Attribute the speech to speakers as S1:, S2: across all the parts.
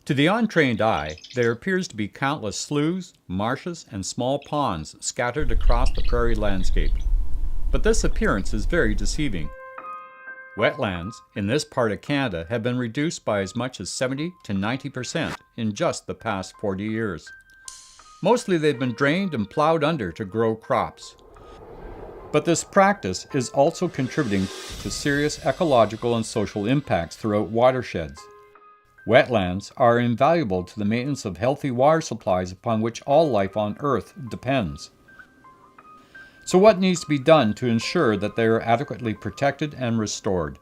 S1: To the untrained eye, there appears to be countless sloughs, marshes, and small ponds scattered across the prairie landscape. But this appearance is very deceiving. Wetlands in this part of Canada have been reduced by as much as 70 to 90% in just the past 40 years. Mostly they've been drained and plowed under to grow crops. But this practice is also contributing to serious ecological and social impacts throughout watersheds. Wetlands are invaluable to the maintenance of healthy water supplies upon which all life on Earth depends. So what needs to be done to ensure that they are adequately protected and restored?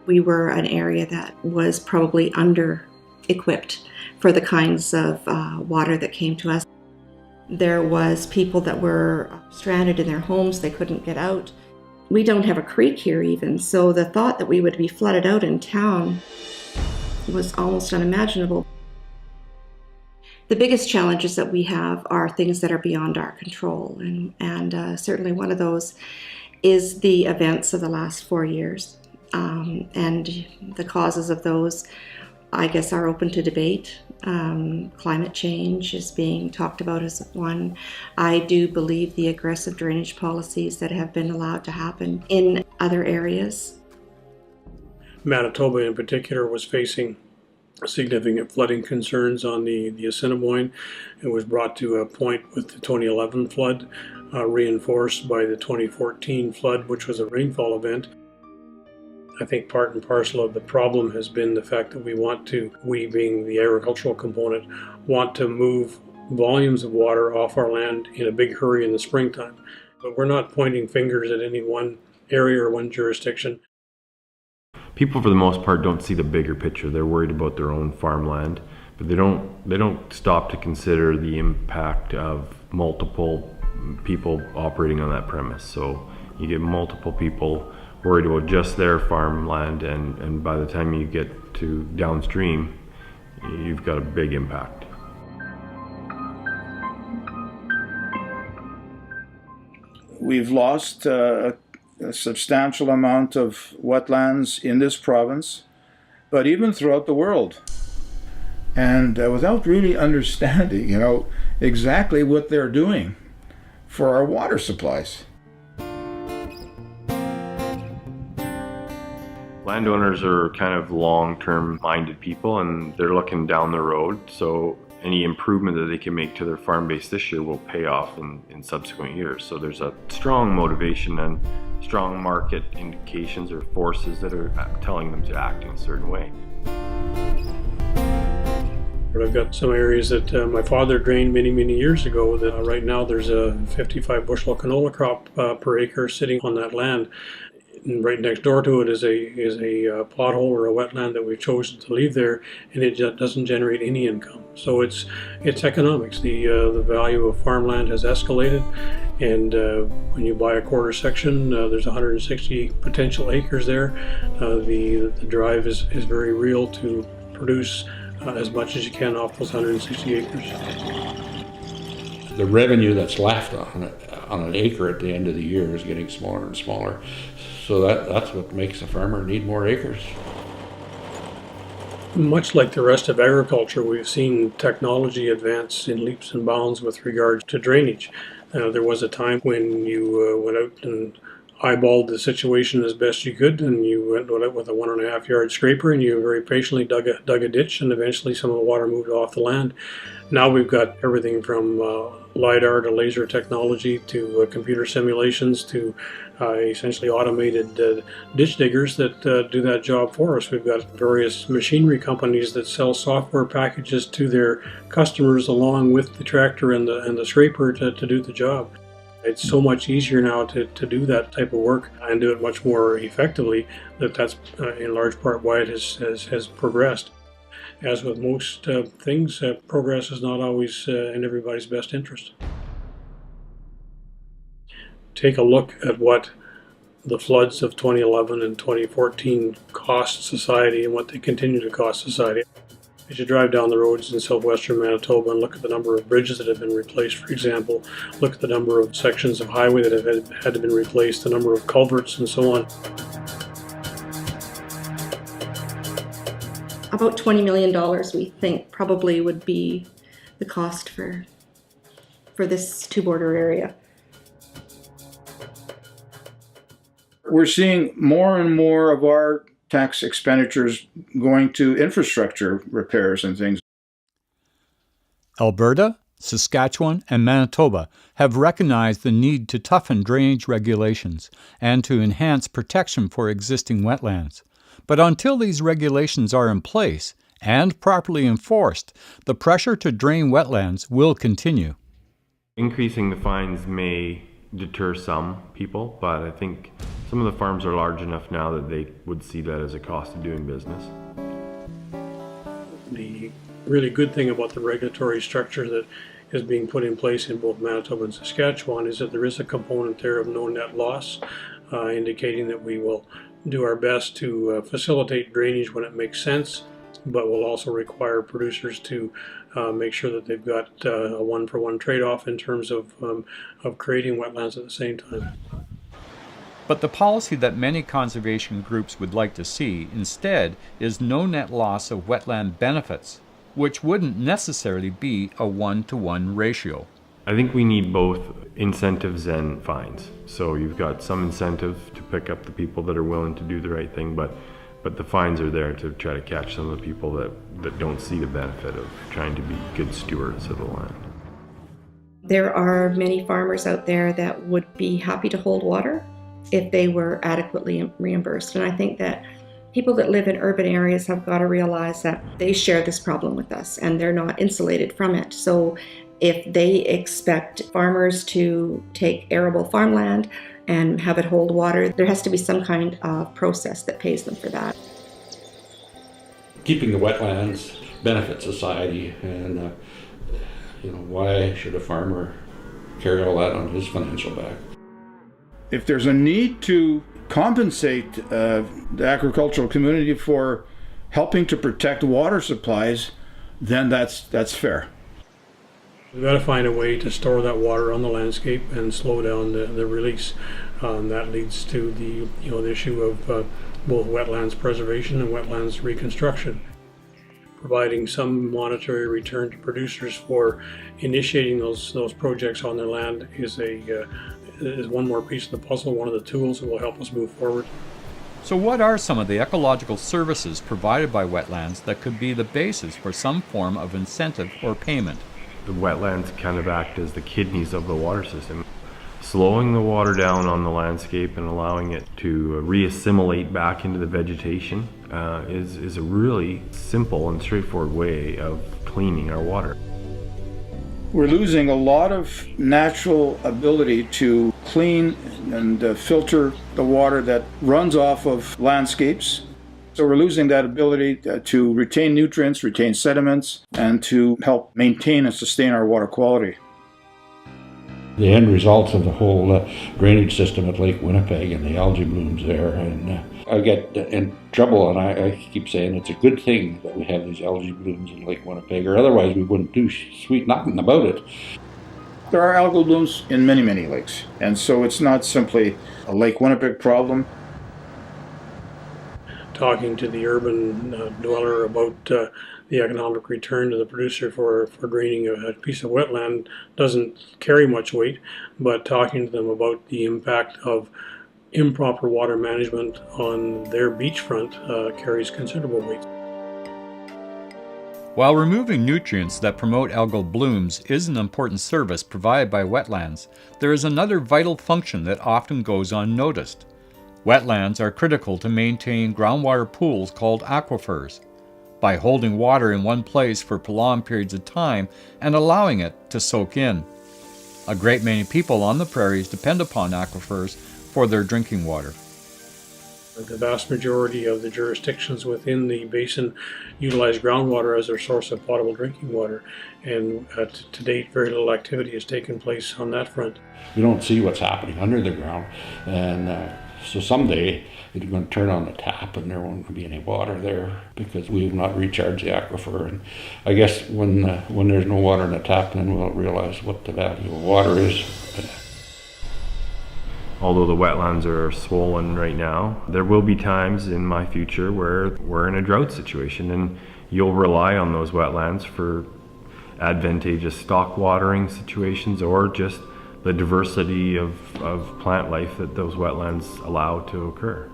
S2: We were an area that was probably under-equipped for the kinds of water that came to us. There was people that were stranded in their homes, they couldn't get out. We don't have a creek here even, so the thought that we would be flooded out in town was almost unimaginable. The biggest challenges that we have are things that are beyond our control, and certainly one of those is the events of the last 4 years. And the causes of those, I guess, are open to debate. Climate change is being talked about as one. I do believe the aggressive drainage policies that have been allowed to happen in other areas.
S3: Manitoba in particular was facing significant flooding concerns on the Assiniboine. It was brought to a point with the 2011 flood, reinforced by the 2014 flood, which was a rainfall event. I think part and parcel of the problem has been the fact that we being the agricultural component, want to move volumes of water off our land in a big hurry in the springtime. But we're not pointing fingers at any one area or one jurisdiction.
S4: People for the most part don't see the bigger picture. They're worried about their own farmland, but they don't stop to consider the impact of multiple people operating on that premise. So you get multiple people worried about just their farmland, and by the time you get to downstream, you've got a big impact.
S5: We've lost a substantial amount of wetlands in this province, but even throughout the world. And without really understanding, exactly what they're doing for our water supplies.
S4: Landowners are kind of long-term minded people, and they're looking down the road, so any improvement that they can make to their farm base this year will pay off in subsequent years. So there's a strong motivation and strong market indications or forces that are telling them to act in a certain way.
S3: I've got some areas that my father drained many years ago that right now there's a 55 bushel canola crop per acre sitting on that land. And right next door to it is a pothole or a wetland that we've chosen to leave there, and it just doesn't generate any income. So it's economics. The value of farmland has escalated, and when you buy a quarter section, there's 160 potential acres there. The drive is very real to produce as much as you can off those 160 acres.
S6: The revenue that's left on an acre at the end of the year is getting smaller and smaller. So that's what makes a farmer need more acres.
S3: Much like the rest of agriculture, we've seen technology advance in leaps and bounds with regards to drainage. There was a time when you went out and eyeballed the situation as best you could, and you went out with a 1.5 yard scraper, and you very patiently dug a ditch, and eventually some of the water moved off the land. Now we've got everything from LiDAR to laser technology to computer simulations to essentially automated ditch diggers that do that job for us. We've got various machinery companies that sell software packages to their customers along with the tractor and the scraper to do the job. It's so much easier now to do that type of work and do it much more effectively that's in large part why it has progressed. As with most things, progress is not always in everybody's best interest. Take a look at what the floods of 2011 and 2014 cost society and what they continue to cost society. As you drive down the roads in southwestern Manitoba and look at the number of bridges that have been replaced, for example, look at the number of sections of highway that have had to be replaced, the number of culverts and so on.
S2: About $20 million we think probably would be the cost for this two-border area.
S5: We're seeing more and more of our tax expenditures going to infrastructure repairs and things.
S1: Alberta, Saskatchewan, and Manitoba have recognized the need to toughen drainage regulations and to enhance protection for existing wetlands. But until these regulations are in place and properly enforced, the pressure to drain wetlands will continue.
S4: Increasing the fines may deter some people, but I think some of the farms are large enough now that they would see that as a cost of doing business.
S3: The really good thing about the regulatory structure that is being put in place in both Manitoba and Saskatchewan is that there is a component there of no net loss, indicating that we will do our best to facilitate drainage when it makes sense, but will also require producers to make sure that they've got a one-for-one trade-off in terms of creating wetlands at the same time.
S1: But the policy that many conservation groups would like to see instead is no net loss of wetland benefits, which wouldn't necessarily be a 1-to-1 ratio.
S4: I think we need both incentives and fines. So you've got some incentive to pick up the people that are willing to do the right thing, but the fines are there to try to catch some of the people that don't see the benefit of trying to be good stewards of the land.
S2: There are many farmers out there that would be happy to hold water if they were adequately reimbursed. And I think that people that live in urban areas have got to realize that they share this problem with us and they're not insulated from it. So if they expect farmers to take arable farmland and have it hold water, there has to be some kind of process that pays them for that.
S6: Keeping the wetlands benefits society, and why should a farmer carry all that on his financial back?
S5: If there's a need to compensate the agricultural community for helping to protect water supplies, then that's fair.
S3: We've got to find a way to store that water on the landscape and slow down the release. That leads to the issue of both wetlands preservation and wetlands reconstruction. Providing some monetary return to producers for initiating those projects on their land is one more piece of the puzzle, one of the tools that will help us move forward.
S1: So what are some of the ecological services provided by wetlands that could be the basis for some form of incentive or payment?
S4: The wetlands kind of act as the kidneys of the water system. Slowing the water down on the landscape and allowing it to re-assimilate back into the vegetation is a really simple and straightforward way of cleaning our water.
S5: We're losing a lot of natural ability to clean and filter the water that runs off of landscapes. So we're losing that ability to retain nutrients, retain sediments, and to help maintain and sustain our water quality.
S6: The end results of the whole drainage system at Lake Winnipeg and the algae blooms there, and I get in trouble, and I keep saying it's a good thing that we have these algae blooms in Lake Winnipeg, or otherwise we wouldn't do sweet nothing about it.
S5: There are algal blooms in many, many lakes, and so it's not simply a Lake Winnipeg problem.
S3: Talking to the urban dweller about the economic return to the producer for draining a piece of wetland doesn't carry much weight, but talking to them about the impact of improper water management on their beachfront carries considerable weight.
S1: While removing nutrients that promote algal blooms is an important service provided by wetlands, there is another vital function that often goes unnoticed. Wetlands are critical to maintain groundwater pools called aquifers. By holding water in one place for prolonged periods of time and allowing it to soak in. A great many people on the prairies depend upon aquifers for their drinking water.
S3: The vast majority of the jurisdictions within the basin utilize groundwater as their source of potable drinking water, and to date very little activity has taken place on that front.
S6: We don't see what's happening under the ground, and So someday it's going to turn on the tap and there won't be any water there because we've not recharged the aquifer. And I guess when there's no water in the tap, then we'll realize what the value of water is.
S4: Although the wetlands are swollen right now, there will be times in my future where we're in a drought situation and you'll rely on those wetlands for advantageous stock watering situations or just the diversity of plant life that those wetlands allow to occur.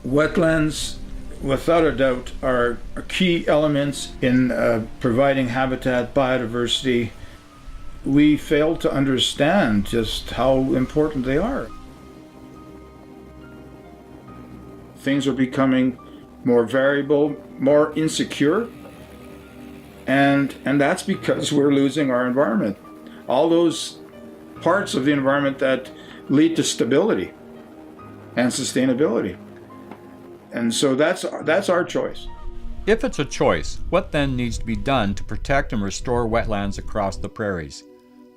S5: Wetlands, without a doubt, are key elements in providing habitat, biodiversity. We fail to understand just how important they are. Things are becoming more variable, more insecure, and that's because we're losing our environment. All those parts of the environment that lead to stability and sustainability. And so that's our choice.
S1: If it's a choice, what then needs to be done to protect and restore wetlands across the prairies?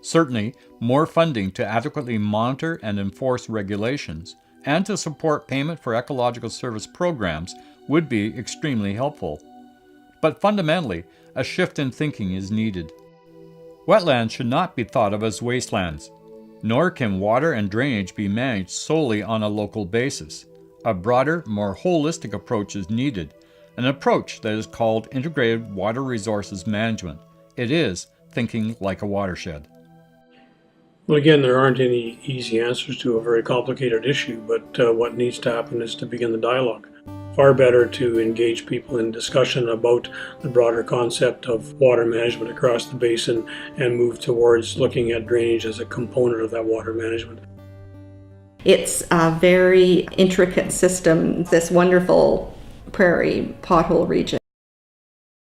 S1: Certainly, more funding to adequately monitor and enforce regulations and to support payment for ecological service programs would be extremely helpful. But fundamentally, a shift in thinking is needed. Wetlands should not be thought of as wastelands, nor can water and drainage be managed solely on a local basis. A broader, more holistic approach is needed, an approach that is called integrated water resources management. It is thinking like a watershed.
S3: Well, again, there aren't any easy answers to a very complicated issue, but what needs to happen is to begin the dialogue. Far better to engage people in discussion about the broader concept of water management across the basin and move towards looking at drainage as a component of that water management.
S2: It's a very intricate system, this wonderful prairie pothole region.